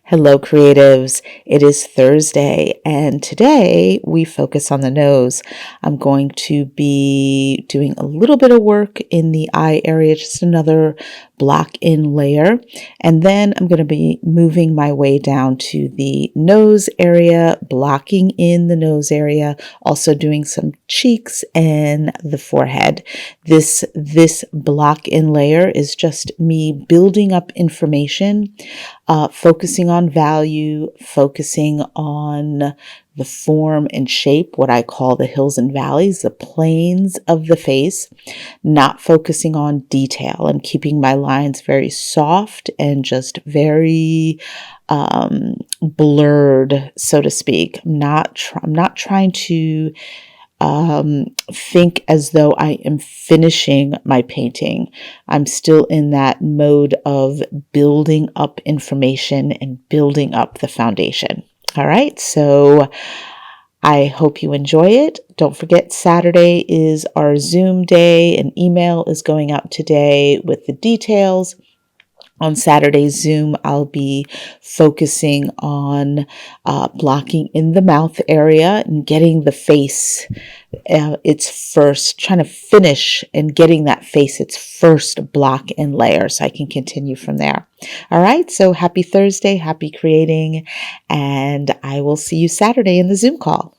Hello, creatives. It is Thursday, and today we focus on the nose. I'm going to be doing a little bit of work in the eye area, just another block in layer, and then I'm going to be moving my way down to the nose area, blocking in the nose area, also doing some cheeks and the forehead. This block in layer is just me building up information, focusing on value, focusing on the form and shape, what I call the hills and valleys, the planes of the face, not focusing on detail. I'm keeping my lines very soft and just very blurred, so to speak. I'm not trying to think as though I am finishing my painting. I'm still in that mode of building up information and building up the foundation. All right, so I hope you enjoy it. Don't forget, Saturday is our Zoom day. An email is going out today with the details. On Saturday's Zoom, I'll be focusing on blocking in the mouth area and getting the face its first, trying to finish and getting that face its first block and layer so I can continue from there. All right, so happy Thursday, happy creating, and I will see you Saturday in the Zoom call.